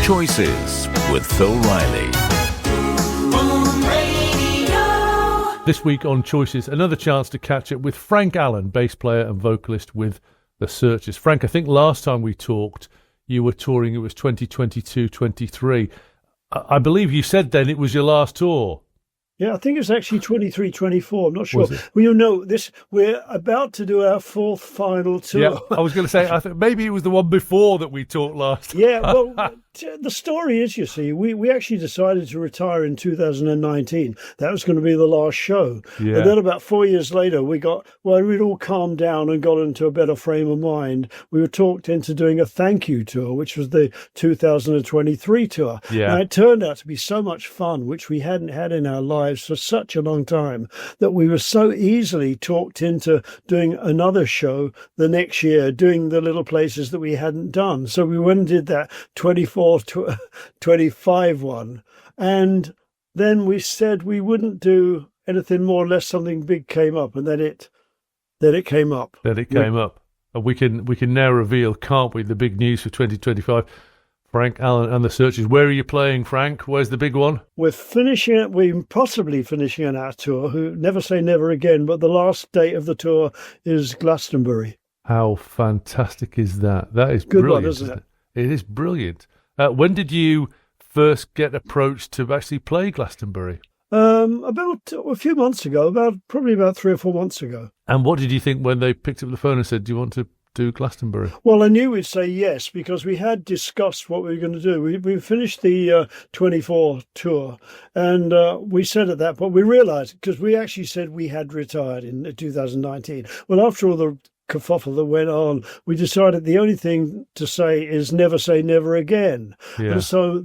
Choices with Phil Riley. This week on Choices, another chance to catch up with Frank Allen, bass player and vocalist with The Searchers. Frank, I think last time we talked, you were touring, it was 2022-23. I believe you said then it was your last tour. Yeah, I think it's actually 23-24. I'm not sure. Well, you know, we're about to do our fourth final tour. Yeah, I was going to say, I think maybe it was the one before that we talked last. Yeah, well, the story is, you see, we actually decided to retire in 2019. That was going to be the last show. Yeah. And then about 4 years later, we'd all calmed down and got into a better frame of mind. We were talked into doing a thank you tour, which was the 2023 tour. Yeah. And it turned out to be so much fun, which we hadn't had in our lives for such a long time, that we were so easily talked into doing another show the next year, doing the little places that we hadn't done. So we went and did that 24-25 one. And then we said we wouldn't do anything more unless something big came up, and then it came up. Then it came up. And we can now reveal, can't we, the big news for 2025. Frank Allen and The Searchers. Where are you playing, Frank? Where's the big one? We're possibly finishing an our tour, who never say never again, but the last date of the tour is Glastonbury. How fantastic is that? That is good brilliant, one, isn't it? It is brilliant. When did you first get approached to actually play Glastonbury? About a few months ago, probably about 3 or 4 months ago. And what did you think when they picked up the phone and said, do you want to do Glastonbury? Well, I knew we'd say yes, because we had discussed what we were going to do. We finished the 24 tour, and we said at that point, we realised, because we actually said we had retired in 2019. Well, after all the kerfuffle that went on, we decided the only thing to say is never say never again. Yeah. And so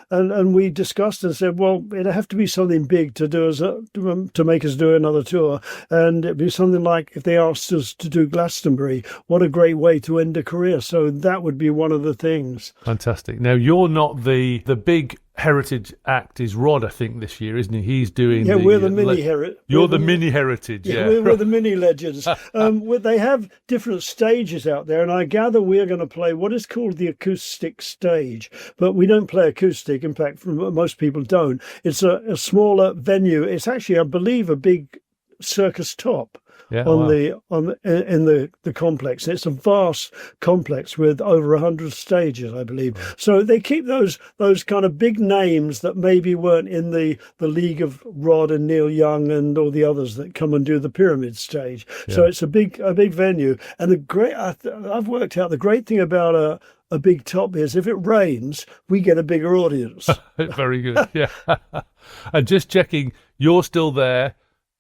and we discussed and said, well, it'd have to be something big to do to make us do another tour, and it'd be something like, if they asked us to do Glastonbury, what a great way to end a career. So that would be one of the things. Fantastic. Now, you're not the big heritage act is Rod, I think, this year, isn't he? He's doing we're the mini heritage. You're the mini heritage, yeah. We're the mini legends. They have different stages out there, and I gather we're going to play what is called the acoustic stage, but we don't play acoustic. In fact, most people don't. It's a smaller venue. It's actually, I believe, a big circus top. Yeah, in the complex. It's a vast complex with over 100 stages, I believe. So they keep those kind of big names that maybe weren't in the league of Rod and Neil Young and all the others that come and do the pyramid stage. Yeah. So it's a big venue. And I've worked out the great thing about a big top is, if it rains, we get a bigger audience. Very good. Yeah. And just checking, you're still there.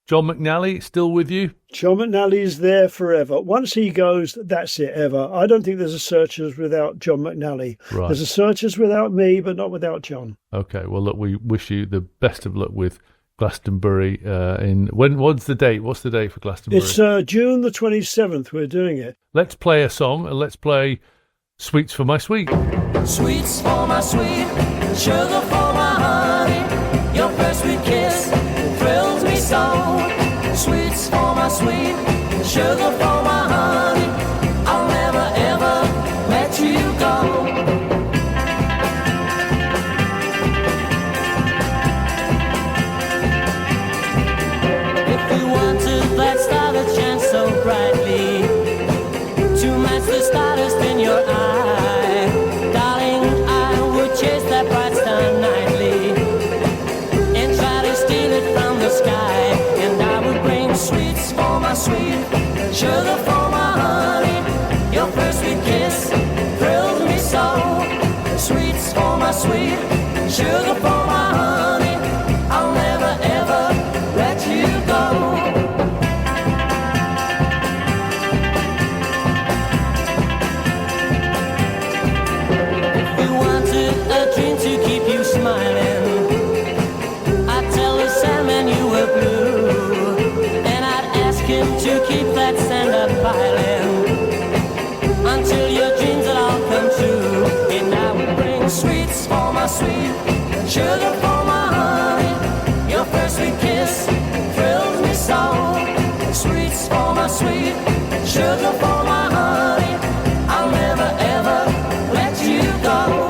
John McNally still with you? John McNally is there forever. Once he goes, that's it, ever. I don't think there's a Searchers without John McNally. Right. There's a Searchers without me, but not without John. Okay, well, look, we wish you the best of luck with Glastonbury. What's the date? What's the date for Glastonbury? It's June the 27th we're doing it. Let's play a song, and let's play Sweets for My Sweet. Sweets for my sweet, sugar for my honey, your first sweet kiss thrills me so. Sweets for my sweet, sugar for my honey, I'll never ever let you go. If you wanted that star that shines so brightly to match the stardust in your eye, darling, I would chase that bright star nightly and try to steal it from the sky. And I would bring sweets for my sweet, sugar for my honey, your first sweet kiss thrills me so. Sweets for my sweet, sugar for my honey, I'll never ever let you go. A dream to keep you smiling, I'd tell the Sandman you were blue, and I'd ask him to keep that sand up piling until your dreams would all come true. And I would bring sweets for my sweet, sugar for my honey, your first sweet kiss thrills me so. Sweets for my sweet, sugar for my honey, I'll never ever let you go.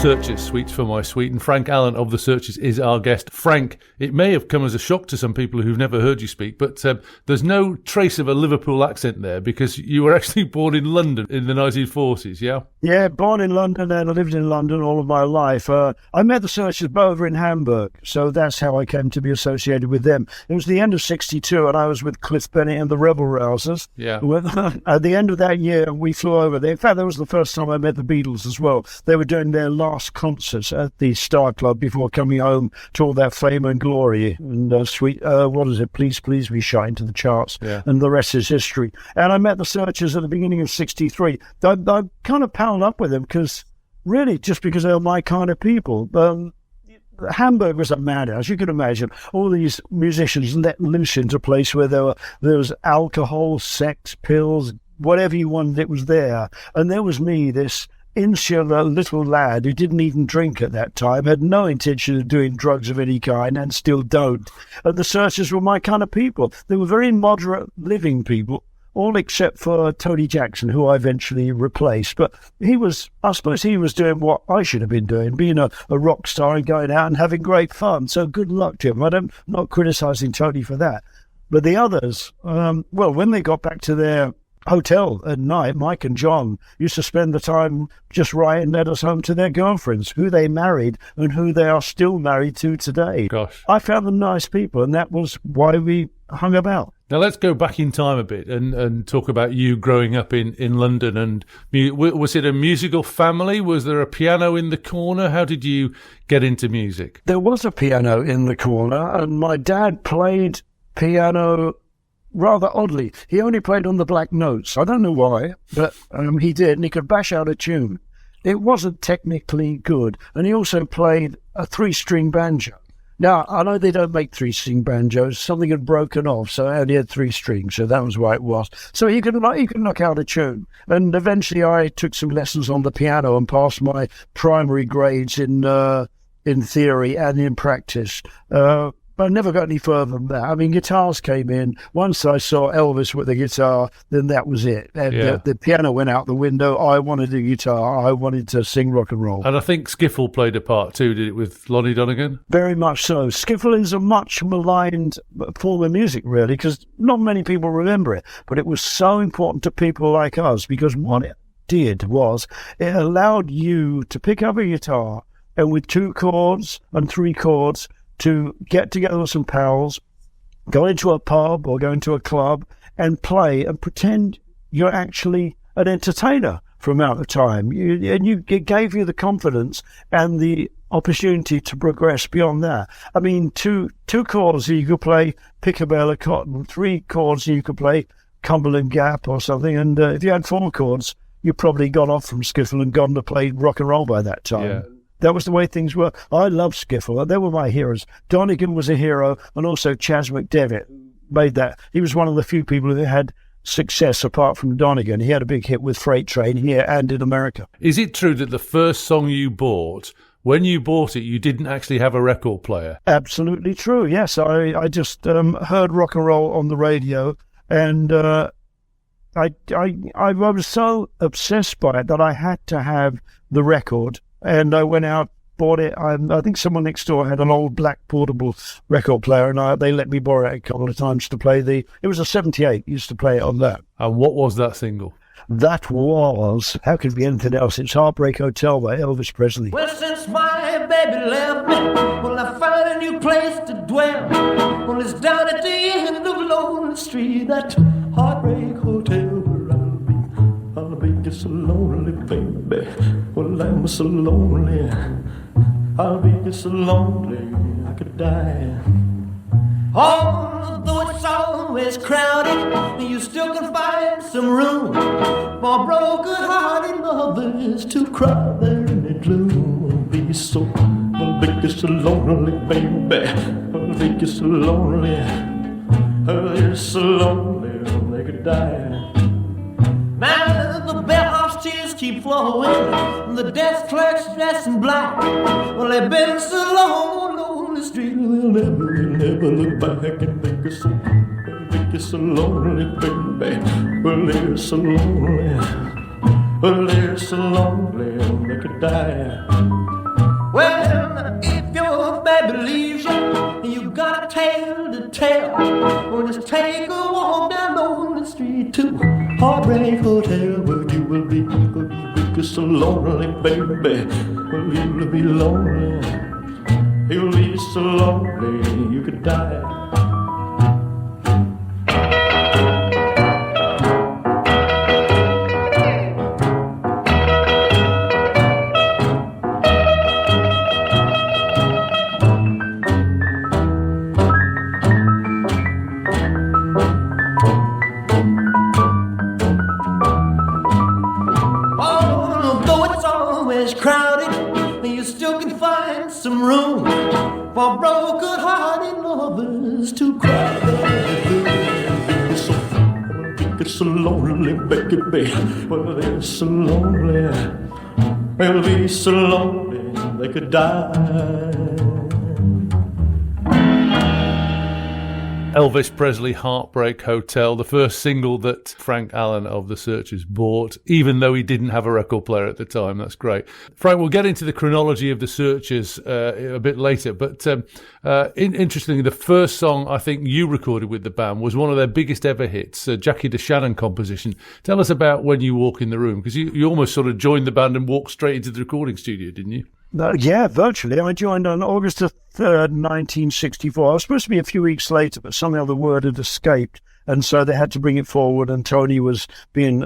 Searchers, Sweets for My Sweet, and Frank Allen of The Searchers is our guest. Frank, it may have come as a shock to some people who've never heard you speak, but there's no trace of a Liverpool accent there because you were actually born in London in the 1940s, yeah? Yeah, born in London and I lived in London all of my life. I met The Searchers over in Hamburg, so that's how I came to be associated with them. It was the end of '62 and I was with Cliff Bennett and the Rebel Rousers. Yeah. At the end of that year, we flew over there. In fact, that was the first time I met the Beatles as well. They were doing their last concerts at the Star Club before coming home to all their fame and glory. And what is it? Please, Please, we shot into the charts. Yeah. And the rest is history. And I met the Searchers at the beginning of '63. I kind of palled up with them because they were my kind of people. Hamburg was a madhouse, you can imagine. All these musicians let loose into a place where there was alcohol, sex, pills, whatever you wanted, it was there. And there was me, this insular little lad who didn't even drink at that time, had no intention of doing drugs of any kind, and still don't. And the Searchers were my kind of people. They were very moderate living people, all except for Tony Jackson, who I eventually replaced. But I suppose he was doing what I should have been doing, being a rock star and going out and having great fun. So good luck to him. I'm not criticising Tony for that. But the others, when they got back to their hotel at night, Mike and John used to spend the time just writing letters home to their girlfriends, who they married and who they are still married to today. Gosh. I found them nice people, and that was why we hung about. Now let's go back in time a bit and talk about you growing up in London. And was it a musical family? Was there a piano in the corner? How did you get into music? There was a piano in the corner, and my dad played piano rather oddly. He only played on the black notes. I don't know why, but he did, and he could bash out a tune. It wasn't technically good, and he also played a 3-string banjo. Now, I know they don't make 3-string banjos. Something had broken off, so I only had 3 strings, so that was why it was. So he could knock out a tune. And eventually I took some lessons on the piano and passed my primary grades in theory and in practice. But I never got any further than that. I mean, guitars came in. Once I saw Elvis with the guitar, then that was it. And the piano went out the window. I wanted a guitar. I wanted to sing rock and roll. And I think skiffle played a part too, did it, with Lonnie Donegan? Very much so. Skiffle is a much maligned form of music, really, because not many people remember it. But it was so important to people like us, because what it did was it allowed you to pick up a guitar and with 2 chords and 3 chords to get together with some pals, go into a pub or go into a club and play and pretend you're actually an entertainer for an amount of time. It gave you the confidence and the opportunity to progress beyond that. I mean, two chords you could play Pickabella Cotton, 3 chords you could play Cumberland Gap or something, and if you had 4 chords, you probably got off from skiffle and gone to play rock and roll by that time. Yeah. That was the way things were. I loved skiffle. They were my heroes. Donegan was a hero, and also Chas McDevitt made that. He was one of the few people who had success apart from Donegan. He had a big hit with Freight Train here and in America. Is it true that the first song you bought, when you bought it, you didn't actually have a record player? Absolutely true, yes. I just heard rock and roll on the radio, and I was so obsessed by it that I had to have the record. And I went out, bought it. I think someone next door had an old black portable record player, and they let me borrow it a couple of times to play it was a 78, used to play it on that. And what was that single? That was, how could it be anything else? It's Heartbreak Hotel by Elvis Presley. Well, since my baby left me, well, I found a new place to dwell. Well, it's down at the end of Lonely Street, that Heartbreak Hotel where I'll be just so lonely, baby. Well, I'm so lonely, I'll be just so lonely, I could die. Although it's always crowded, you still can find some room for broken-hearted lovers to cry there in the gloom. I'll be just so lonely, baby. I'll be just so lonely, I'll be just so lonely, they could die. Now the bellhop's tears keep flowing, the desk clerk's dressed in black. Well, they've been so long on the street, they'll never look back and think it's so lonely, baby. Well, they're so lonely, well, they're so lonely, they could die. if your baby leaves you, you got a tale to tell. Well, just take a walk down Lonely Street to Heartbreak Hotel, where you will be so lonely, baby. Well, you'll be lonely. You'll be so lonely you could die. Crowded, you still can find some room for broken-hearted lovers to cry. It's so lonely, baby. Well, they're so lonely. They'll be so lonely they could die. Elvis Presley, Heartbreak Hotel, the first single that Frank Allen of The Searchers bought, even though he didn't have a record player at the time. That's great. Frank, we'll get into the chronology of The Searchers a bit later, but interestingly, the first song I think you recorded with the band was one of their biggest ever hits, Jackie DeShannon composition. Tell us about When You Walk in the Room, because you almost sort of joined the band and walked straight into the recording studio, didn't you? Yeah, virtually. I joined on August the 3rd, 1964. I was supposed to be a few weeks later, but somehow the word had escaped, and so they had to bring it forward, and Tony was being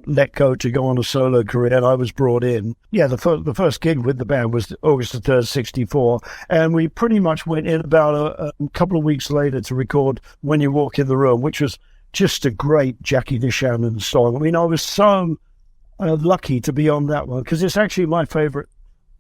let go to go on a solo career, and I was brought in. Yeah, the first gig with the band was August the 3rd, 64, and we pretty much went in about a couple of weeks later to record When You Walk in the Room, which was just a great Jackie DeShannon song. I mean, I was so lucky to be on that one, because it's actually my favourite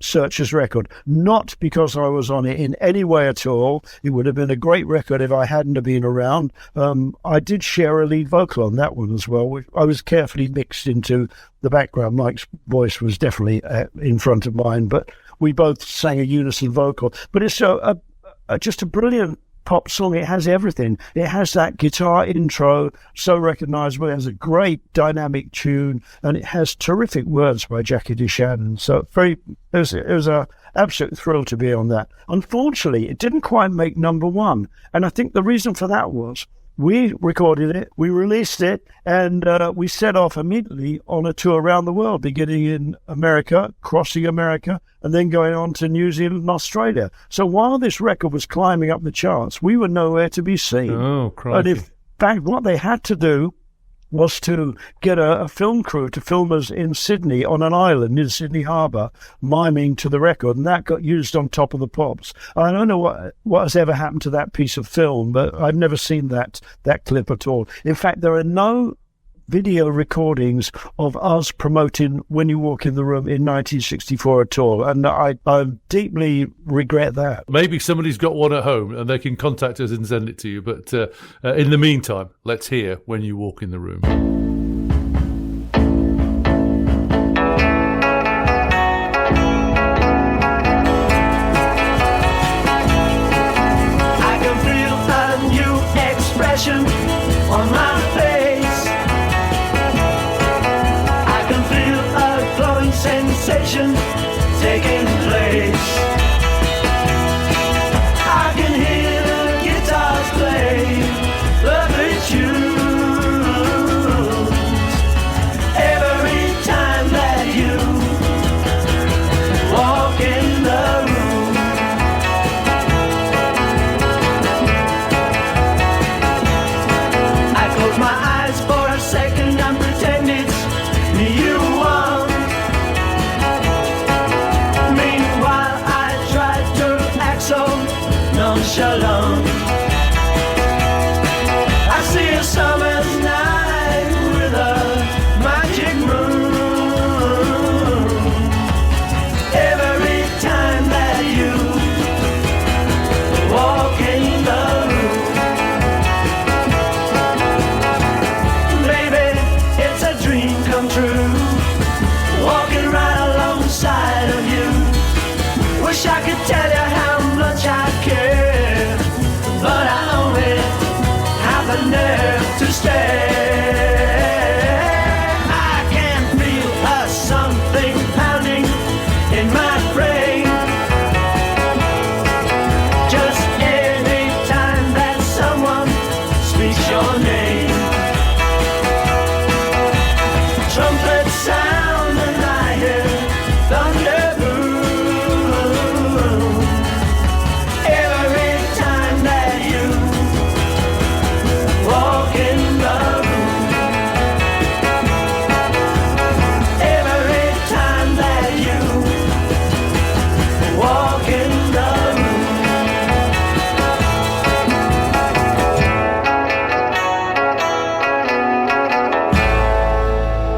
Searchers record, not because I was on it in any way at all. It would have been a great record if I hadn't have been around. I did share a lead vocal on that one as well. I was carefully mixed into the background. Mike's voice was definitely in front of mine, but we both sang a unison vocal. But it's just a brilliant pop song. It has everything. It has that guitar intro, so recognizable. It has a great dynamic tune, and it has terrific words by Jackie DeShannon. So it was a absolute thrill to be on that. Unfortunately, it didn't quite make number one, and I think the reason for that was we recorded it, we released it, and we set off immediately on a tour around the world, beginning in America, crossing America, and then going on to New Zealand and Australia. So while this record was climbing up the charts, we were nowhere to be seen. Oh, crikey. And in fact, what they had to do was to get a film crew to film us in Sydney on an island in Sydney Harbour, miming to the record, and that got used on Top of the Pops. I don't know what has ever happened to that piece of film, but I've never seen that clip at all. In fact, there are no video recordings of us promoting When You Walk in the Room in 1964 at all, and I deeply regret that. Maybe somebody's got one at home and they can contact us and send it to you, but in the meantime, let's hear When You Walk in the Room. I can feel a new expression on my face. Sensation taking place. I can hear the guitars play lovely tunes every time that you walk in the room. I close my eyes for a second and pretend it's you. Nonchalant. I see a summer's night with a magic moon. Every time that you walk in the room, baby, it's a dream come true. Walking right alongside of you. Wish I could tell you how much I care, but I only have the nerve to stare. I can feel a something pounding in my brain.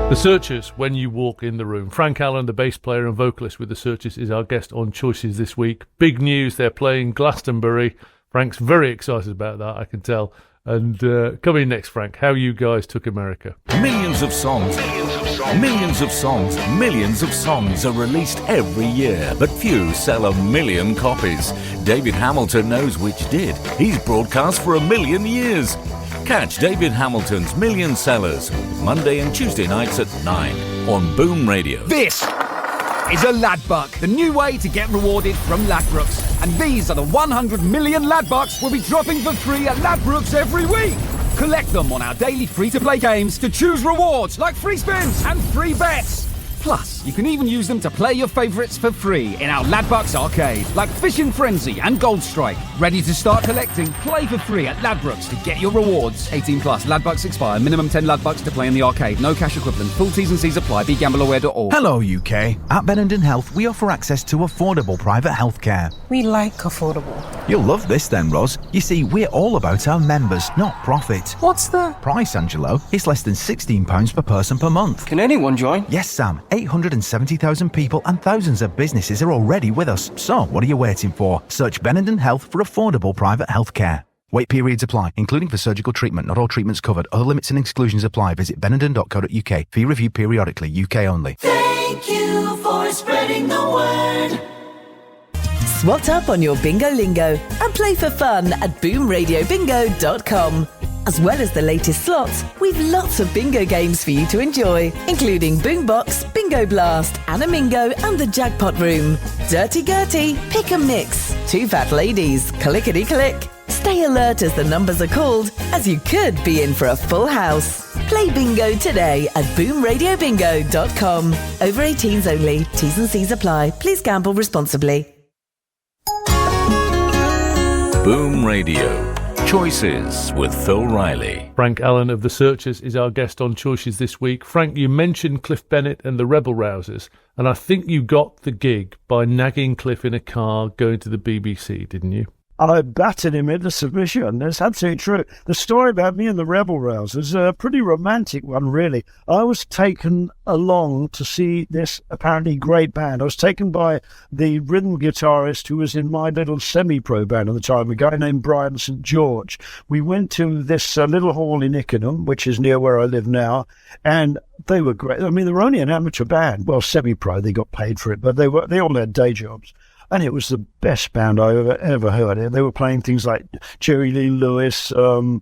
The Searchers, When You Walk in the Room. Frank Allen, the bass player and vocalist with The Searchers, is our guest on Choices this week. Big news, they're playing Glastonbury. Frank's very excited about that, I can tell. And coming next, Frank, how you guys took America. Millions of songs, millions of songs, millions of songs are released every year, but few sell 1 million copies. David Hamilton knows which did. He's broadcast for 1 million years. Catch David Hamilton's Million Sellers Monday and Tuesday nights at 9 on Boom Radio. This is a Ladbuck, the new way to get rewarded from Ladbrokes. And these are the 100 million Ladbucks we'll be dropping for free at Ladbrokes every week. Collect them on our daily free-to-play games to choose rewards like free spins and free bets. Plus, you can even use them to play your favourites for free in our Ladbucks arcade, like Fishing Frenzy and Gold Strike. Ready to start collecting? Play for free at Ladbrokes to get your rewards. 18 plus. Ladbucks expire. Minimum 10 Ladbucks to play in the arcade. No cash equivalent. Full T's and C's apply. BeGambleAware.org. Hello, UK. At Benenden Health, we offer access to affordable private healthcare. We like affordable. You'll love this then, Ros. You see, we're all about our members, not profit. What's the Price, Angelo? It's less than £16 per person per month. Can anyone join? Yes, Sam. 870,000 people and thousands of businesses are already with us. So, what are you waiting for? Search Benenden Health for affordable private healthcare. Wait periods apply, including for surgical treatment. Not all treatments covered. Other limits and exclusions apply. Visit benenden.co.uk. Fee review periodically. UK only. Thank you for spreading the word. Swat up on your bingo lingo and play for fun at boomradiobingo.com. As well as the latest slots, we've lots of bingo games for you to enjoy, including Boombox, Bingo Blast, Anamingo and the Jackpot Room. Dirty Gertie, Pick and Mix, Two Fat Ladies, Clickety-Click. Stay alert as the numbers are called, as you could be in for a full house. Play bingo today at boomradiobingo.com. Over 18s only. T's and C's apply. Please gamble responsibly. Boom Radio. Choices with Phil Riley. Frank Allen of The Searchers is our guest on Choices this week. Frank, you mentioned Cliff Bennett and the Rebel Rousers, and I think you got the gig by nagging Cliff in a car going to the BBC, didn't you? I battered him into submission. That's absolutely true. The story about me and the Rebel Rousers is a pretty romantic one, really. I was taken along to see this apparently great band. I was taken by the rhythm guitarist who was in my little semi-pro band at the time, a guy named Brian St. George. We went to this little hall in Ickenham, which is near where I live now, and they were great. I mean, they were only an amateur band. Well, semi-pro, they got paid for it, but they all had day jobs. And it was the best band I ever heard. They were playing things like Jerry Lee Lewis and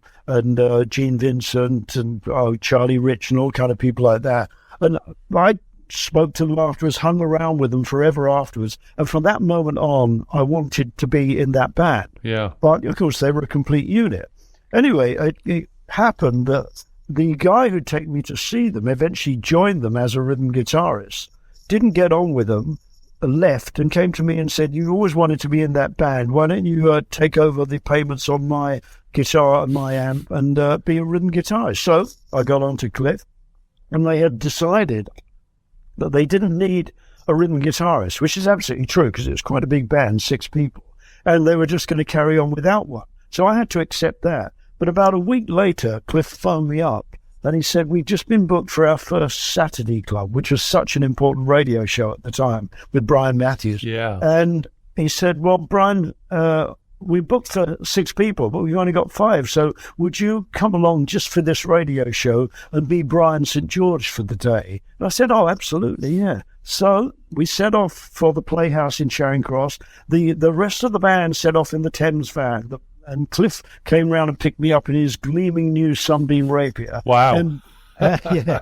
Gene Vincent and Charlie Rich and all kind of people like that. And I spoke to them afterwards, hung around with them forever afterwards. And from that moment on, I wanted to be in that band. Yeah. But, of course, they were a complete unit. Anyway, it happened that the guy who'd taken me to see them eventually joined them as a rhythm guitarist, didn't get on with them, left and came to me and said, you always wanted to be in that band. Why don't you take over the payments on my guitar and my amp and be a rhythm guitarist? So I got on to Cliff, and they had decided that they didn't need a rhythm guitarist, which is absolutely true because it was quite a big band, 6 people, and they were just going to carry on without one. So I had to accept that. But about a week later, Cliff phoned me up and he said, we've just been booked for our first Saturday Club, which was such an important radio show at the time with Brian Matthews. Yeah. And he said, well, Brian, we booked for 6 people, but we've only got 5. So would you come along just for this radio show and be Brian St. George for the day? And I said, oh, absolutely, yeah. So we set off for the Playhouse in Charing Cross. The rest of the band set off in the Thames van. And Cliff came round and picked me up in his gleaming new Sunbeam Rapier. Wow. And, yeah.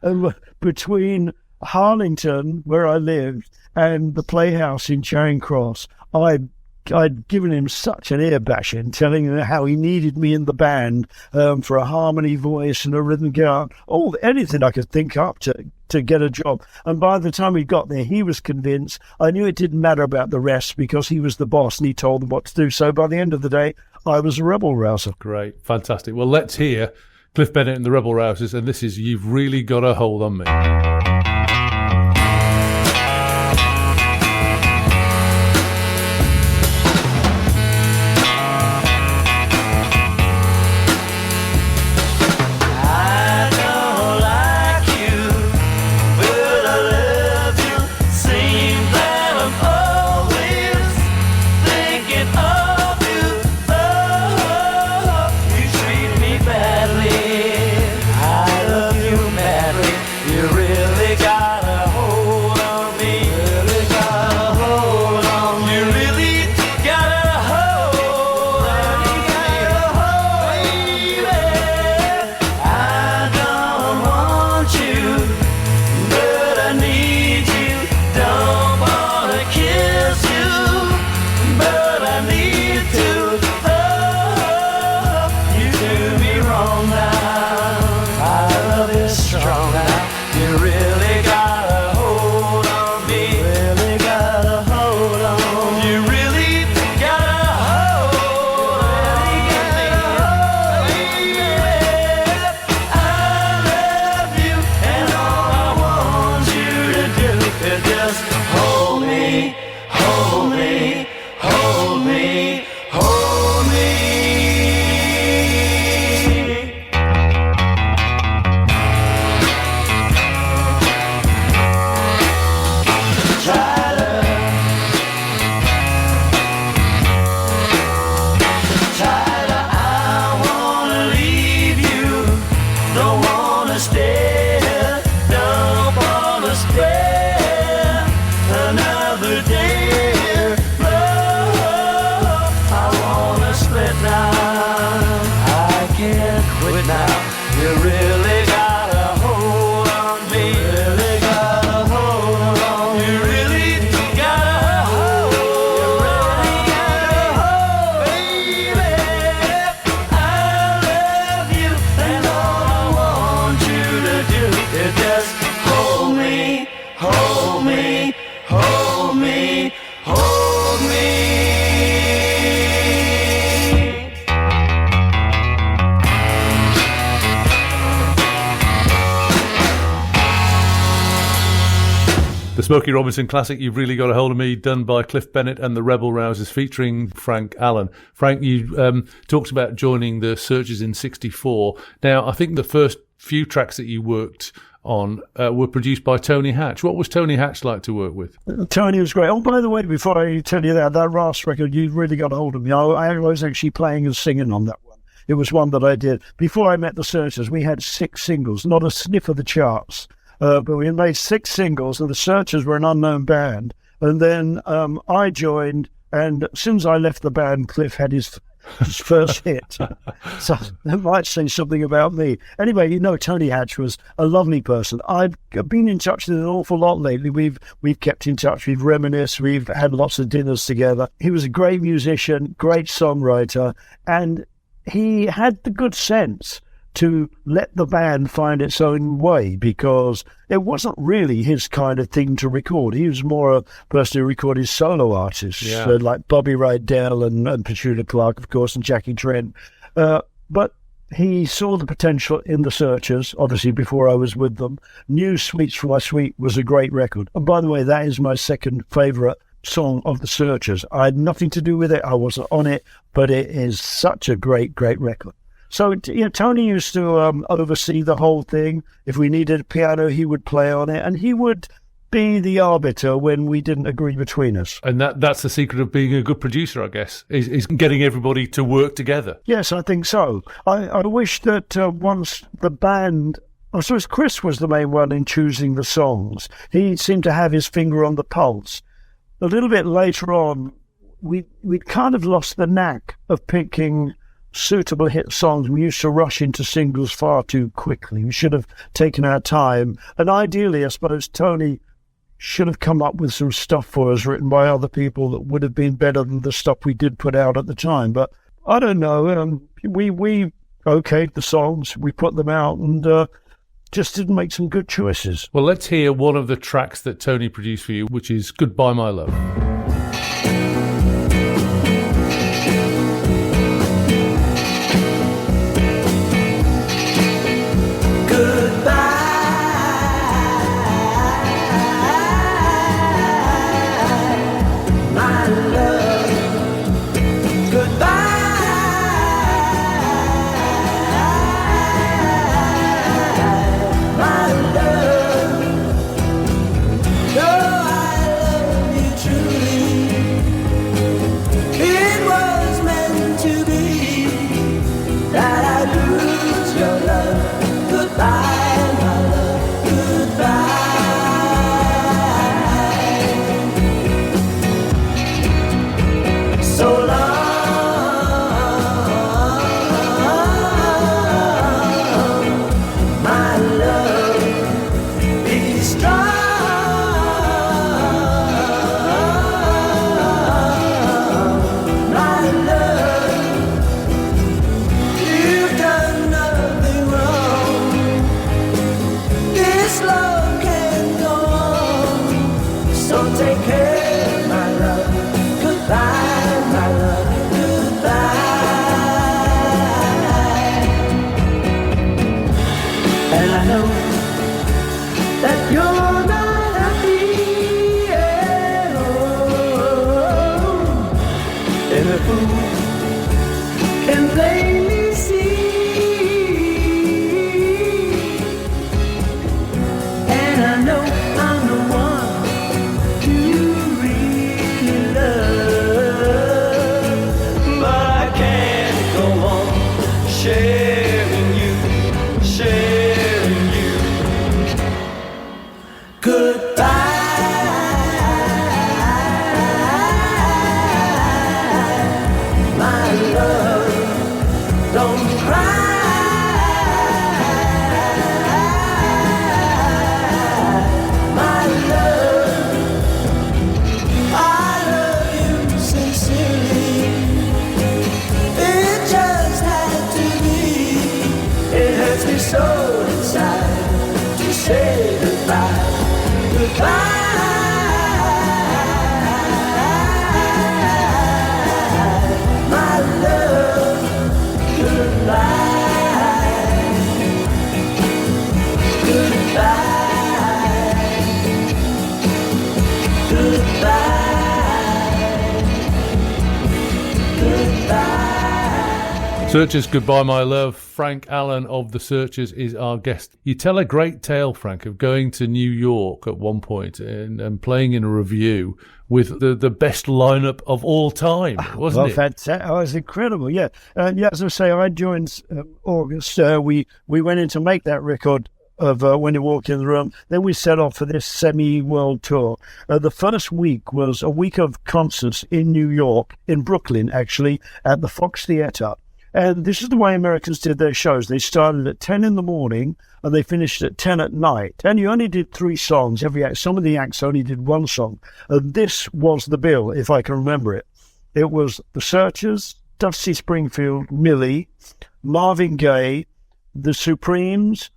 And between Harlington, where I lived, and the Playhouse in Charing Cross, I'd given him such an ear bashing, telling him how he needed me in the band for a harmony voice and a rhythm guitar, anything I could think up to get a job. And by the time we got there, he was convinced. I knew it didn't matter about the rest because he was the boss and he told them what to do. So by the end of the day, I was a Rebel Rouser. Great. Fantastic. Well, let's hear Cliff Bennett and the Rebel Rousers, and this is You've Really Got a Hold on Me. I don't like you. Smokey Robinson classic, You've Really Got a Hold of Me, done by Cliff Bennett and the Rebel Rousers, featuring Frank Allen. Frank, you talked about joining the Searchers in '64. Now, I think the first few tracks that you worked on were produced by Tony Hatch. What was Tony Hatch like to work with? Tony was great. Oh, by the way, before I tell you that last record, You've Really Got a Hold of Me, I was actually playing and singing on that one. It was one that I did. Before I met the Searchers, we had 6 singles, not a sniff of the charts. But we made 6 singles, and the Searchers were an unknown band. And then I joined, and as soon as I left the band, Cliff had his first hit. So that might say something about me. Anyway, Tony Hatch was a lovely person. I've been in touch with him an awful lot lately. We've kept in touch. We've reminisced. We've had lots of dinners together. He was a great musician, great songwriter, and he had the good sense to let the band find its own way, because it wasn't really his kind of thing to record. He was more a person who recorded solo artists, like Bobby Rydell and Petula Clark, of course, and Jackie Trent. But he saw the potential in the Searchers, obviously, before I was with them. New Sweets for My Sweet was a great record. And by the way, that is my second favourite song of the Searchers. I had nothing to do with it. I wasn't on it, but it is such a great, great record. So, Tony used to oversee the whole thing. If we needed a piano, he would play on it, and he would be the arbiter when we didn't agree between us. And that's the secret of being a good producer, I guess, is getting everybody to work together. Yes, I think so. I wish that once the band... I suppose Chris was the main one in choosing the songs. He seemed to have his finger on the pulse. A little bit later on, we'd kind of lost the knack of picking suitable hit songs. We used to rush into singles far too quickly. We should have taken our time. And ideally, I suppose, Tony should have come up with some stuff for us written by other people that would have been better than the stuff we did put out at the time. But I don't know. We okayed the songs, we put them out, and just didn't make some good choices. Well, let's hear one of the tracks that Tony produced for you, which is Goodbye My Love. Searchers, goodbye, my love. Frank Allen of the Searchers is our guest. You tell a great tale, Frank, of going to New York at one point and playing in a review with the best lineup of all time, wasn't it? Fantastic. Oh, it was incredible, yeah. Yeah, as I say, I joined August. We went in to make that record of When You Walk in the Room. Then we set off for this semi-world tour. The first week was a week of concerts in New York, in Brooklyn, actually, at the Fox Theatre. And this is the way Americans did their shows. They started at 10 in the morning and they finished at 10 at night. And you only did 3 songs every act. Some of the acts only did 1 song. And this was the bill, if I can remember it. It was The Searchers, Dusty Springfield, Millie, Marvin Gaye, The Supremes,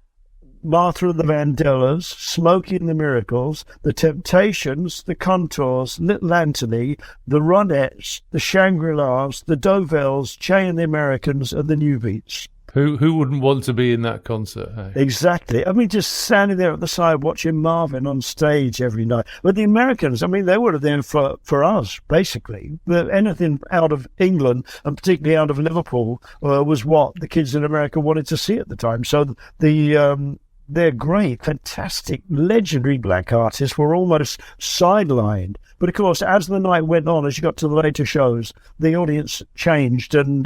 Martha and the Vandellas, Smokey and the Miracles, The Temptations, The Contours, Little Anthony, The Ronettes, The Shangri-Las, The Dovells, Che and the Americans, and the New Beats. Who wouldn't want to be in that concert? Hey? Exactly. I mean, just standing there at the side watching Marvin on stage every night. But the Americans, I mean, they were there for us, basically. Anything out of England, and particularly out of Liverpool, was what the kids in America wanted to see at the time. So they're great, fantastic, legendary black artists were almost sidelined. But of course, as the night went on, as you got to the later shows, the audience changed, and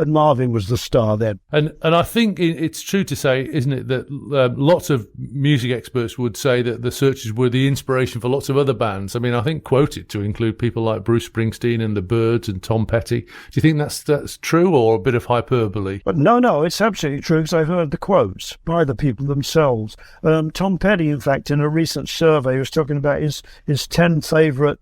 Marvin was the star then. And I think it's true to say, isn't it, that lots of music experts would say that the Searchers were the inspiration for lots of other bands. I mean, I think quoted to include people like Bruce Springsteen and the Byrds and Tom Petty. Do you think that's true or a bit of hyperbole? But no, it's absolutely true, because I've heard the quotes by the people themselves. Tom Petty, in fact, in a recent survey, was talking about his 10 favourite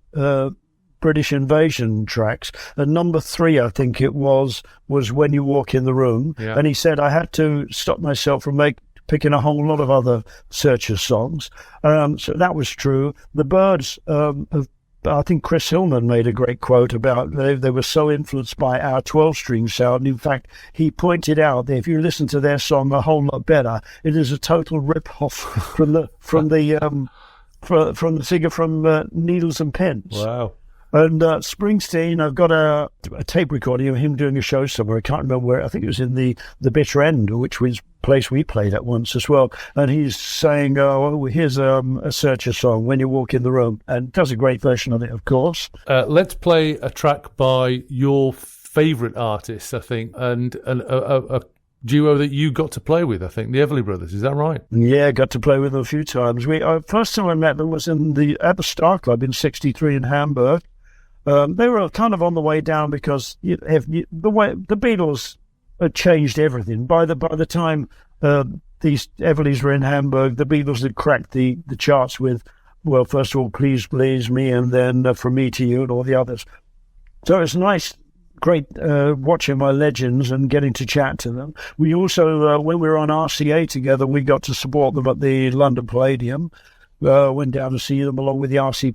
British Invasion tracks, and number 3, I think it was When You Walk in the Room. Yeah. And he said, I had to stop myself from picking a whole lot of other Searchers songs. So that was true. The Byrds, I think Chris Hillman made a great quote about they were so influenced by our 12-string sound. In fact, he pointed out that if you listen to their song A Whole Lot Better, it is a total rip-off from the figure from Needles and Pens. Wow. And Springsteen, I've got a tape recording of him doing a show somewhere. I can't remember where. I think it was in the Bitter End, which was a place we played at once as well. And he's saying, here's a Searcher song, When You Walk in the Room. And does a great version of it, of course. Let's play a track by your favourite artist, I think, and a duo that you got to play with, I think, the Everly Brothers. Is that right? Yeah, got to play with them a few times. First time I met them was at the Star Club in '63 in Hamburg. They were kind of on the way down because the Beatles had changed everything. By the time these Everlys were in Hamburg, the Beatles had cracked the charts with, well, first of all, Please Please Me, and then From Me to You and all the others. So it's nice. Great watching my legends and getting to chat to them. We also, when we were on RCA together, we got to support them at the London Palladium. Went down to see them along with the RCA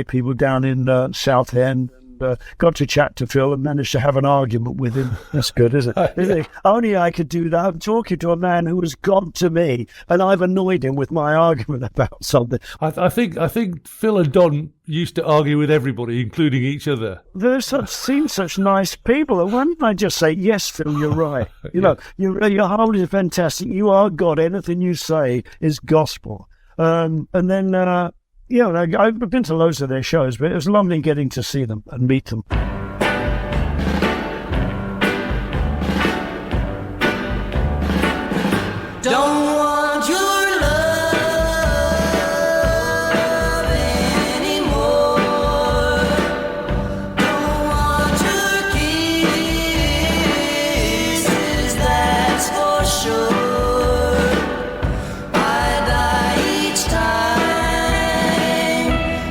people down in Southend. And got to chat to Phil and managed to have an argument with him. That's good, isn't it? Yeah. Only I could do that. I'm talking to a man who was God to me, and I've annoyed him with my argument about something. I think Phil and Don used to argue with everybody, including each other. They seem such nice people. And why didn't I just say, yes, Phil, you're right. You know, your heart is fantastic. You are God. Anything you say is gospel. And then... I've been to loads of their shows, but it was lovely getting to see them and meet them. Don't want your love anymore. Don't want your kisses, that's for sure. I die each time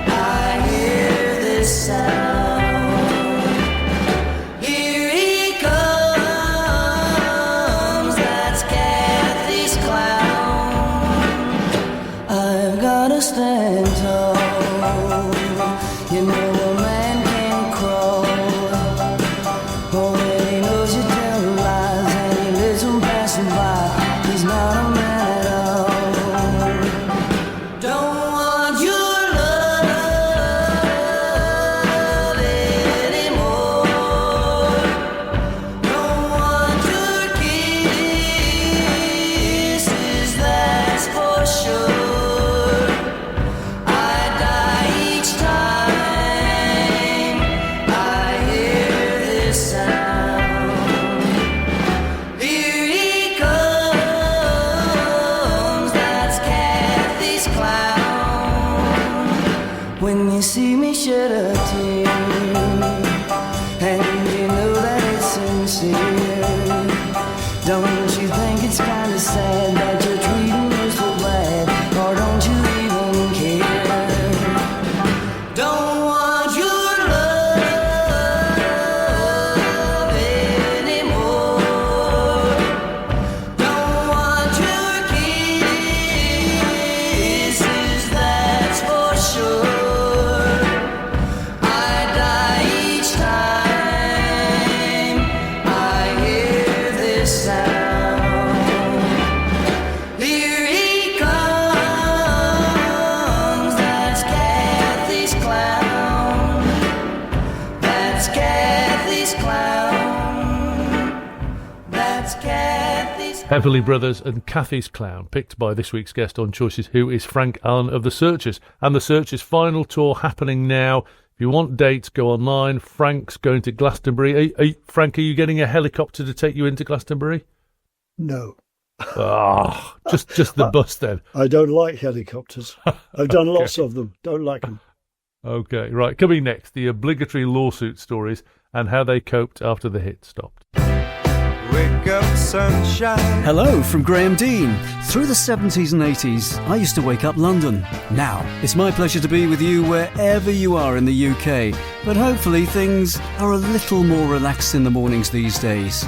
I hear this sound. Here he comes, that's Kathy's clown. you see me shed a tear, and you know that it's sincere. Don't you think it's kind of sad that you're treating me so bad, or don't you even care? Don't want your love anymore. Don't want your kisses, that's for sure. I die each time I hear this sound. Here he comes, that's Kathy's clown. That's Kathy's clown. That's Kathy's Heavenly Brothers and Kathy's Clown, picked by this week's guest on Choices, who is Frank Allen of The Searchers. And The Searchers' final tour happening now. If you want dates, go online. Frank's going to Glastonbury. Frank, are you getting a helicopter to take you into Glastonbury? No. Ah, just the bus then. I don't like helicopters. I've done lots of them. Don't like them. Okay, right. Coming next, the obligatory lawsuit stories and how they coped after the hit stopped. Wake up, sunshine. Hello from Graham Dean. Through the 70s and 80s, I used to wake up London. Now, it's my pleasure to be with you wherever you are in the UK. But hopefully things are a little more relaxed in the mornings these days.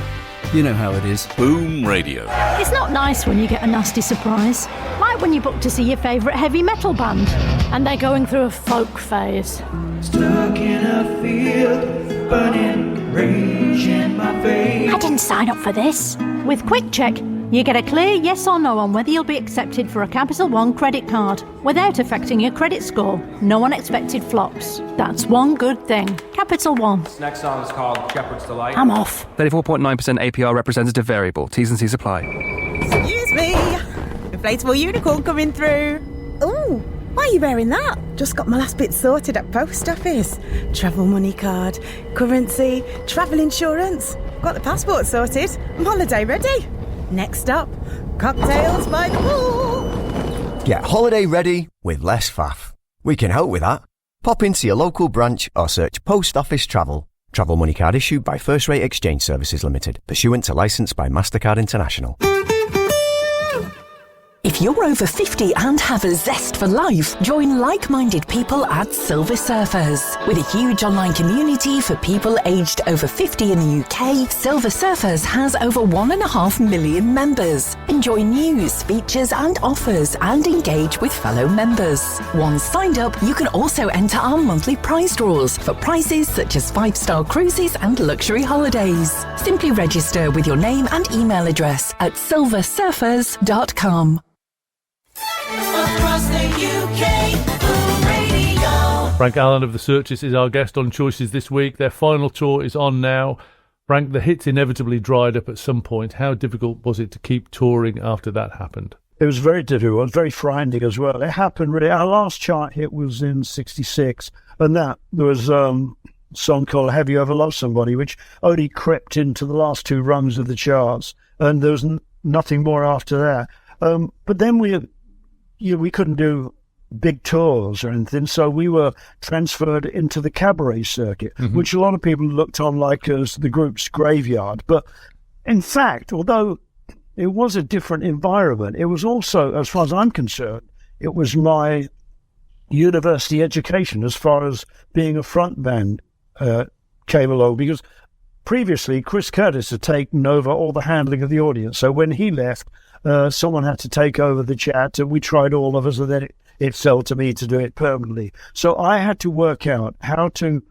You know how it is. Boom Radio. It's not nice when you get a nasty surprise, like when you book to see your favourite heavy metal band and they're going through a folk phase. Stuck in a field, burning rage in my face. I didn't sign up for this. With Quick Check, you get a clear yes or no on whether you'll be accepted for a Capital One credit card without affecting your credit score. No unexpected flops. That's one good thing. Capital One. This next song is called Shepherd's Delight. I'm off. 34.9% APR representative variable. T's and C's apply. Excuse me. Inflatable unicorn coming through. Ooh, why are you wearing that? Just got my last bit sorted at post office. Travel money card, currency, travel insurance. Got the passport sorted. I'm holiday ready. Next up, cocktails by the pool. Get holiday ready with less faff. We can help with that. Pop into your local branch or search Post Office Travel. Travel money card issued by First Rate Exchange Services Limited, pursuant to licence by MasterCard International. If you're over 50 and have a zest for life, join like-minded people at Silver Surfers. With a huge online community for people aged over 50 in the UK, Silver Surfers has over 1.5 million members. Enjoy news, features and offers and engage with fellow members. Once signed up, you can also enter our monthly prize draws for prizes such as 5-star cruises and luxury holidays. Simply register with your name and email address at silversurfers.com. across the UK. Boom Radio. Frank Allen of The Searchers is our guest on Choices this week. Their final tour is on now. Frank, the hits inevitably dried up at some point. How difficult was it to keep touring after that happened? It was very difficult. It was very frightening as well. It happened really. Our last chart hit was in '66, and there was a song called "Have You Ever Loved Somebody," which only crept into the last two rungs of the charts, and there was nothing more after that. But then we couldn't do big tours or anything, so we were transferred into the cabaret circuit, which a lot of people looked on like as the group's graveyard. But in fact, although it was a different environment, it was also, as far as I'm concerned, it was my university education as far as being a front band came along, because previously Chris Curtis had taken over all the handling of the audience. So when he left, someone had to take over the chat, and we tried all of us, and then it fell to me to do it permanently. So I had to work out how to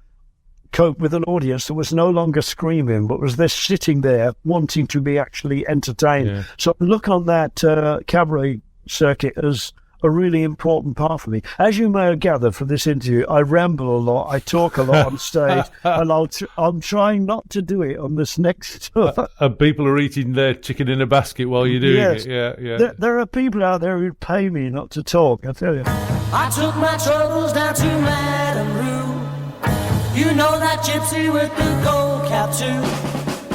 cope with an audience that was no longer screaming, but was there sitting there wanting to be actually entertained. Yeah. So look on that cabaret circuit as a really important part for me. As you may have gathered from this interview, I ramble a lot, I talk a lot on stage, and I'm trying not to do it on this next tour. And people are eating their chicken in a basket while you're doing it. Yeah. There are people out there who pay me not to talk, I tell you. I took my troubles down to Madame Rue. You know that gypsy with the gold cap too.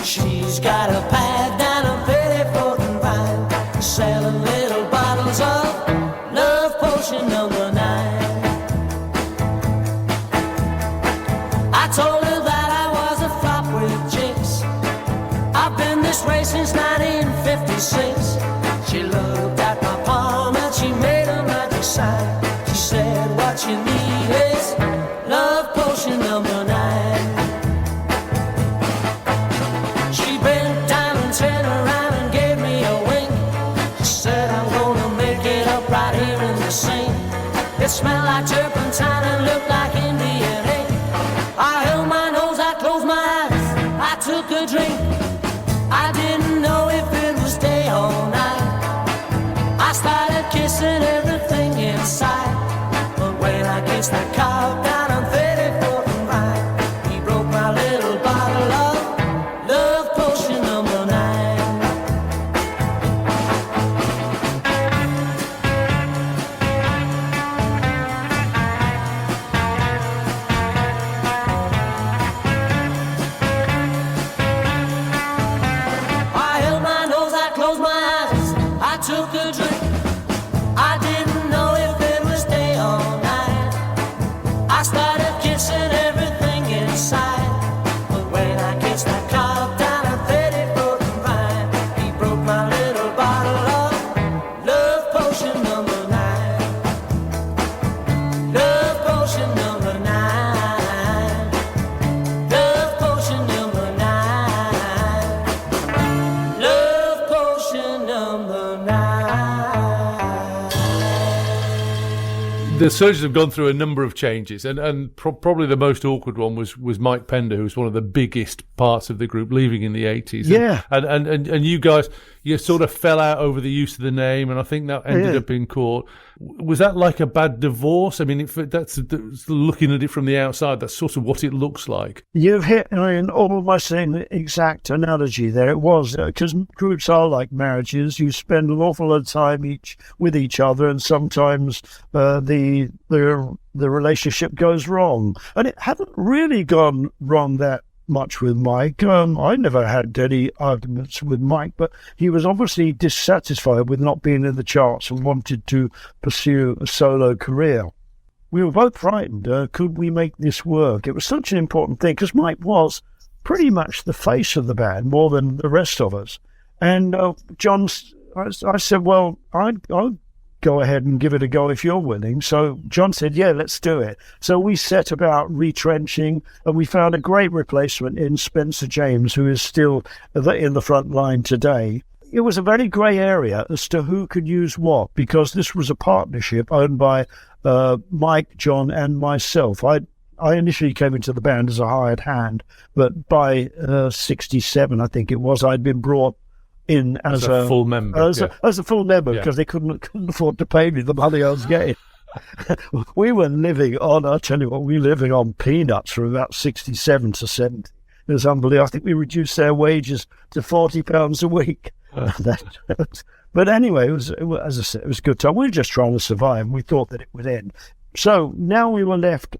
She's got a pad down a Pettiford and Vine, selling little bottles of Love Potion number 9. 56. She looked at my palm and she made a magic sign. She said, what you need is love potion number 9. She bent down and turned around and gave me a wink. She said, I'm gonna make it up right here in the sink. It smelled like turpentine and looked like Indian ink. I held my nose, I closed my eyes, I took a drink. I didn't know if it was day or night. I started kissing everything inside. But when I kissed that cow down on 34th and Vine, he broke my little bottle of love potion number 9. I held my nose, I closed my eyes, I took a drink. I didn't know if it was day or night. I started kissing everything inside. But when I kissed that cow down at 34th and Vine, he broke my little bottle of love potion number 9. Love potion number 9. Love potion number 9. Love potion number 9. The Searchers have gone through a number of changes, and probably the most awkward one was Mike Pender, who was one of the biggest parts of the group, leaving in the 80s. Yeah. And you guys, you sort of fell out over the use of the name, and I think that ended up in court. Was that like a bad divorce? I mean, that's looking at it from the outside, that's sort of what it looks like. You've hit almost an exact analogy there. It was, because groups are like marriages. You spend an awful lot of time with each other, and sometimes the relationship goes wrong. And it hadn't really gone wrong that much with Mike. I never had any arguments with Mike, but he was obviously dissatisfied with not being in the charts and wanted to pursue a solo career. We were both frightened. Could we make this work? It was such an important thing because Mike was pretty much the face of the band more than the rest of us. And John, I said, well, I'll go ahead and give it a go if you're willing. So John said, yeah, let's do it. So we set about retrenching, and we found a great replacement in Spencer James, who is still in the front line today. It was a very grey area as to who could use what, because this was a partnership owned by Mike, John, and myself. I initially came into the band as a hired hand, but by 67, I think it was, I'd been brought in as a full member. As a full member, because they couldn't afford to pay me the money I was getting. We were living on, I'll tell you what, we were living on peanuts from about 67 to 70. It was unbelievable. I think we reduced their wages to £40 a week. But anyway, it was, as I said, it was a good time. We were just trying to survive, and we thought that it would end. So now we were left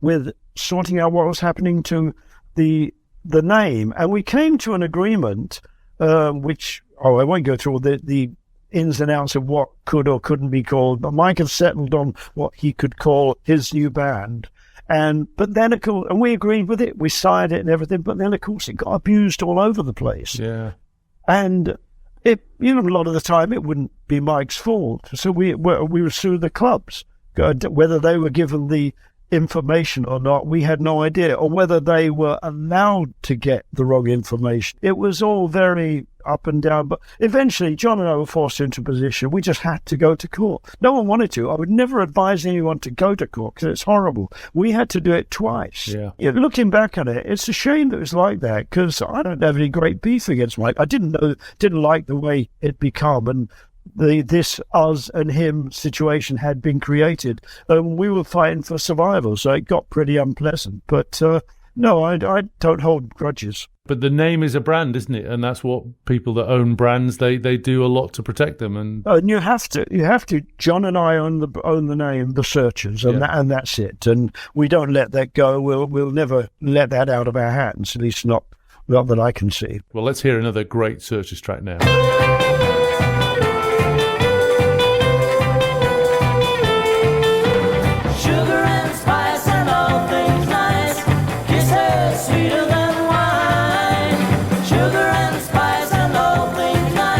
with sorting out what was happening to the name, and we came to an agreement, which I won't go through all the ins and outs of what could or couldn't be called, but Mike had settled on what he could call his new band. But then, of course, and we agreed with it, we signed it and everything, but then, of course, it got abused all over the place. Yeah. And a lot of the time it wouldn't be Mike's fault. So we would sue the clubs. Whether they were given the information or not, we had no idea, or whether they were allowed to get the wrong information. It was all very up and down, but eventually John and I were forced into a position we just had to go to court. No one wanted to. I would never advise anyone to go to court because it's horrible. We had to do it twice. Yeah. Looking back at it, it's a shame that it was like that, because I don't have any great beef against Mike. I didn't like the way it become, and this us and him situation had been created, and we were fighting for survival, so it got pretty unpleasant. But no, I don't hold grudges. But the name is a brand, isn't it? And that's what people that own brands, they do a lot to protect them. And you have to. John and I own the name, The Searchers, and that's it. And we don't let that go. We'll never let that out of our hands, at least not that I can see. Well, let's hear another great Searchers track now. Sweeter than wine, sugar and spice and all things nice.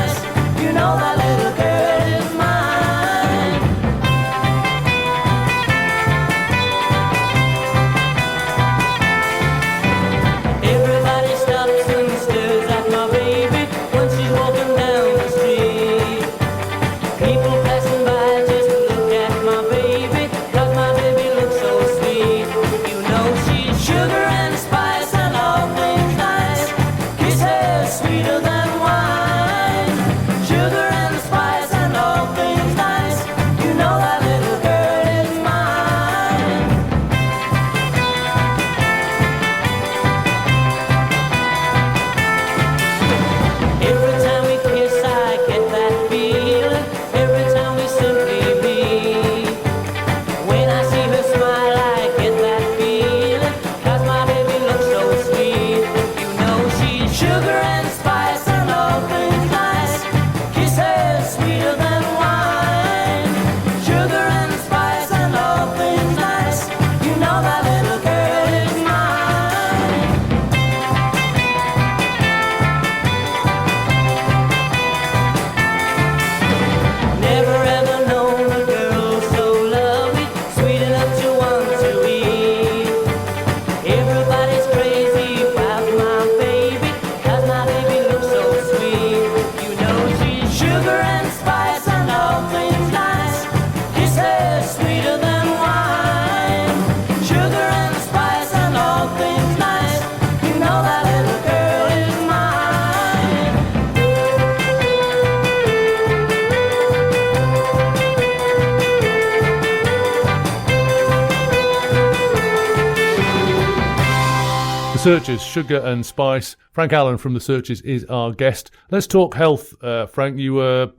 Searchers, Sugar and Spice. Frank Allen from The Searchers is our guest. Let's talk health, Frank. You were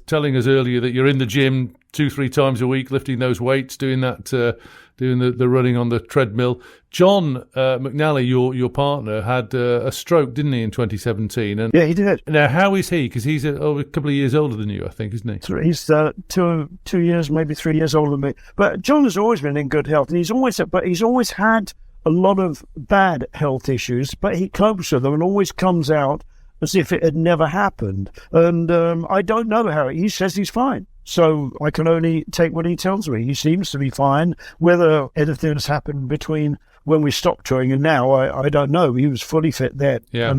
telling us earlier that you're in the gym 2-3 times a week, lifting those weights, doing that, doing the running on the treadmill. John McNally, your partner, had a stroke, didn't he, in 2017? And yeah, he did. Now, how is he? Because he's a couple of years older than you, I think, isn't he? He's 2 years, maybe 3 years older than me. But John has always been in good health, and he's always had a lot of bad health issues, but he copes with them and always comes out as if it had never happened. And I don't know how. He says he's fine. So I can only take what he tells me. He seems to be fine. Whether anything has happened between when we stopped touring and now, I don't know. He was fully fit then. Yeah.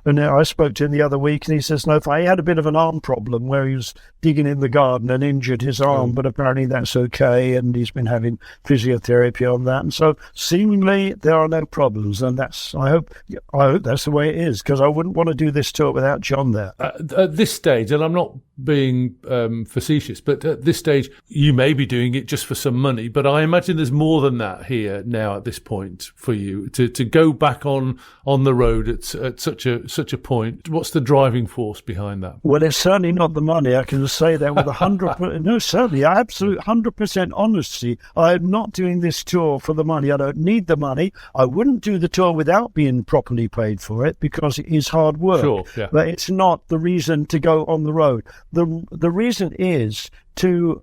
And I spoke to him the other week, and he says, no, he had a bit of an arm problem where he was digging in the garden and injured his arm, but apparently that's okay, and he's been having physiotherapy on that. And so seemingly there are no problems, and I hope that's the way it is, because I wouldn't want to do this tour without John there. At this stage, and I'm not being facetious, but at this stage, you may be doing it just for some money, but I imagine there's more than that here now at this point for you to go back on the road at such a point. What's the driving force behind that? Well, it's certainly not the money. I can say that with 100%. No, certainly, absolute 100% honesty. I'm not doing this tour for the money. I don't need the money. I wouldn't do the tour without being properly paid for it, because it is hard work. Sure, yeah. But it's not the reason to go on the road. The reason is to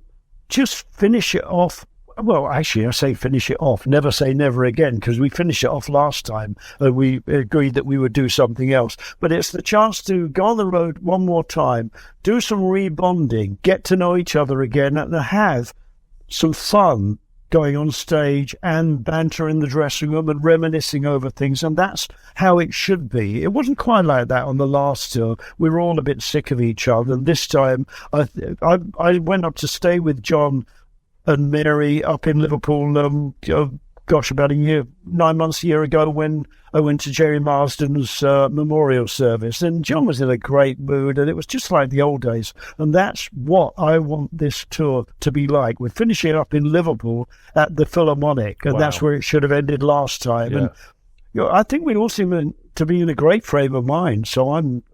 just finish it off. Well, actually, I say finish it off. Never say never again, because we finished it off last time. We agreed that we would do something else. But it's the chance to go on the road one more time, do some rebonding, get to know each other again, and have some fun going on stage and banter in the dressing room and reminiscing over things. And that's how it should be. It wasn't quite like that on the last tour. We were all a bit sick of each other. And this time I went up to stay with John and Mary up in Liverpool, about 9 months, a year ago, when I went to Jerry Marsden's memorial service. And John was in a great mood, and it was just like the old days. And that's what I want this tour to be like. We're finishing up in Liverpool at the Philharmonic, and that's where it should have ended last time. Yeah. And I think we all seem to be in a great frame of mind, so I'm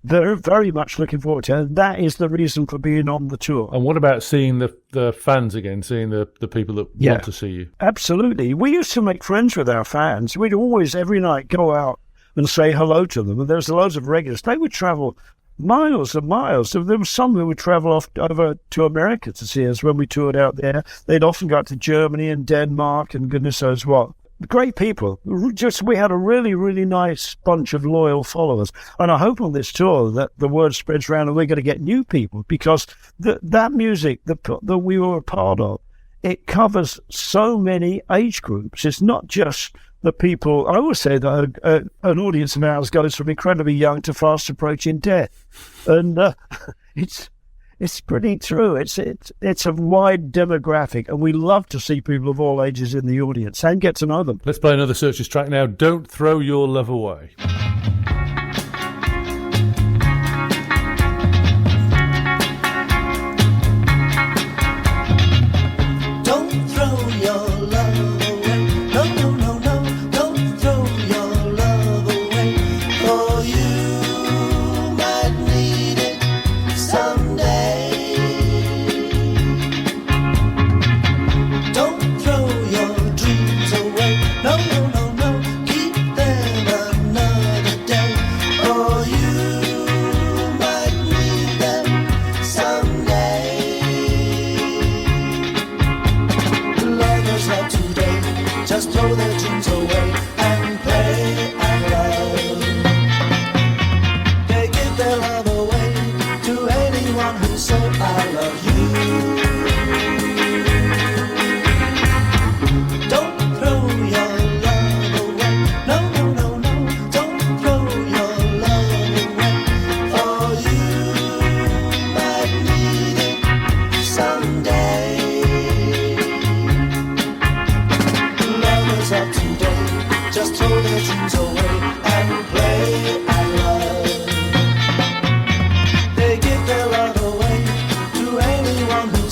very, very much looking forward to it. And that is the reason for being on the tour. And what about seeing the fans again, seeing the people that want to see you? Absolutely. We used to make friends with our fans. We'd always, every night, go out and say hello to them. And there was loads of regulars. They would travel miles and miles. So there were some who would travel over to America to see us when we toured out there. They'd often go to Germany and Denmark and goodness knows what. Great people. We had a really, really nice bunch of loyal followers. And I hope on this tour that the word spreads around and we're going to get new people, because that music that we were a part of, it covers so many age groups. It's not just the people. I always say that an audience of ours goes from incredibly young to fast approaching death. And it's pretty true. It's a wide demographic, and we love to see people of all ages in the audience and get to know them. Let's play another Searchers track now. Don't Throw Your Love Away. Don't throw your love away. No, no, no, no. Don't throw your love away. For you might need it someday. Don't throw your dreams away. No, no, no, no. Keep them another day. For you might need them someday. Lovers of today just throw their dreams away and play and love. They give their love away to anyone who said I love you. Don't throw your love away. No, no, no, no. Don't throw your love away. For you might need it someday. Lovers of today just throw their dreams away and play and love. They give their love away to anyone who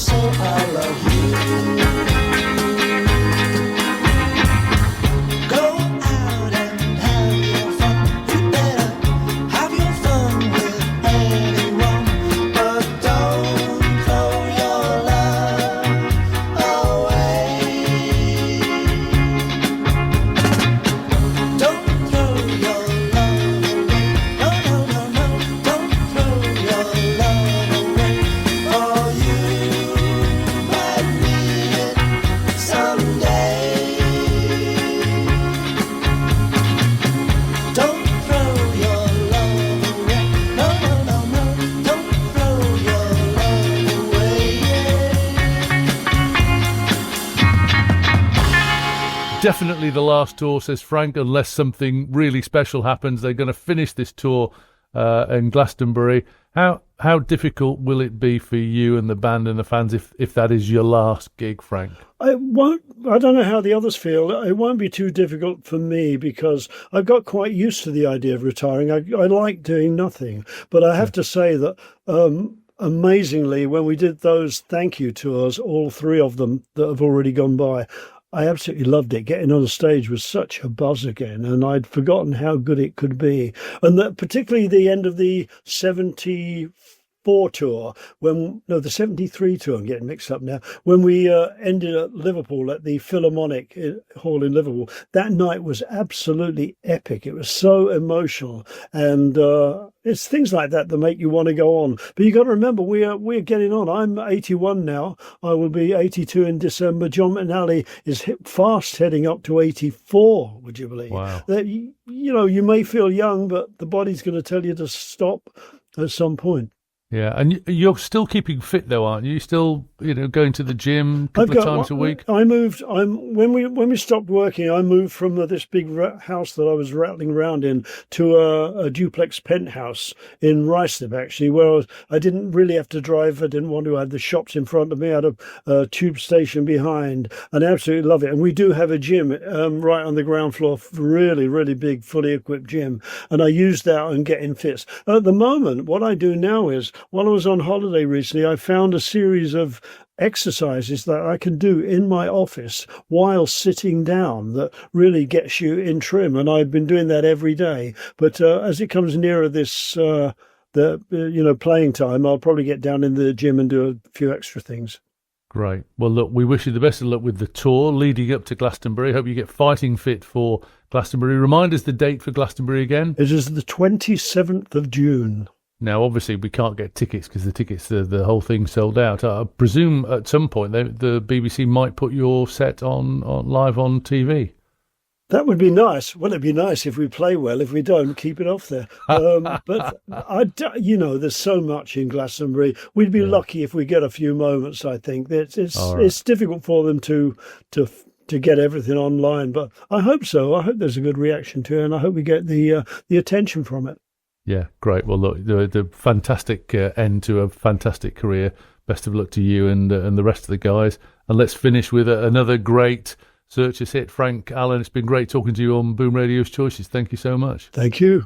definitely the last tour, says Frank, unless something really special happens. They're going to finish this tour in Glastonbury. How difficult will it be for you and the band and the fans if that is your last gig, Frank? I don't know how the others feel. It won't be too difficult for me because I've got quite used to the idea of retiring. I like doing nothing. But I have to say that amazingly, when we did those thank you tours, all three of them that have already gone by, I absolutely loved it. Getting on the stage was such a buzz again, and I'd forgotten how good it could be. And that particularly the end of the 74 tour, the 73 tour, I'm getting mixed up now, when we ended at Liverpool at the Philharmonic Hall in Liverpool, that night was absolutely epic. It was so emotional, and it's things like that that make you want to go on. But you got to remember, we're getting on. I'm 81 now. I will be 82 in December. John McNally is fast heading up to 84. Would you believe? Wow. That you may feel young, but the body's going to tell you to stop at some point. Yeah, and you're still keeping fit though, aren't you? Still, going to the gym a couple of times a week? I moved. When we stopped working, I moved from this big house that I was rattling around in to a duplex penthouse in Ruislip, actually, where I didn't really have to drive. I didn't want to have the shops in front of me. I had a tube station behind, and I absolutely love it. And we do have a gym right on the ground floor, really, really big, fully equipped gym, and I use that and get in fits. At the moment, what I do now is, while I was on holiday recently, I found a series of exercises that I can do in my office while sitting down that really gets you in trim, and I've been doing that every day. But as it comes nearer this playing time, I'll probably get down in the gym and do a few extra things. Great. Well, look, we wish you the best of luck with the tour leading up to Glastonbury. Hope you get fighting fit for Glastonbury. Remind us the date for Glastonbury again. It is the 27th of June. Now, obviously, we can't get tickets because the whole thing sold out. I presume at some point the BBC might put your set on live on TV. That would be nice. Well, it'd be nice if we play well. If we don't, keep it off there. But there's so much in Glastonbury. We'd be lucky if we get a few moments. I think it's difficult for them to get everything online, but I hope so. I hope there's a good reaction to it, and I hope we get the attention from it. Yeah, great. Well, look, the fantastic end to a fantastic career. Best of luck to you and the rest of the guys. And let's finish with another great Searchers hit. Frank Allen, it's been great talking to you on Boom Radio's Choices. Thank you so much. Thank you.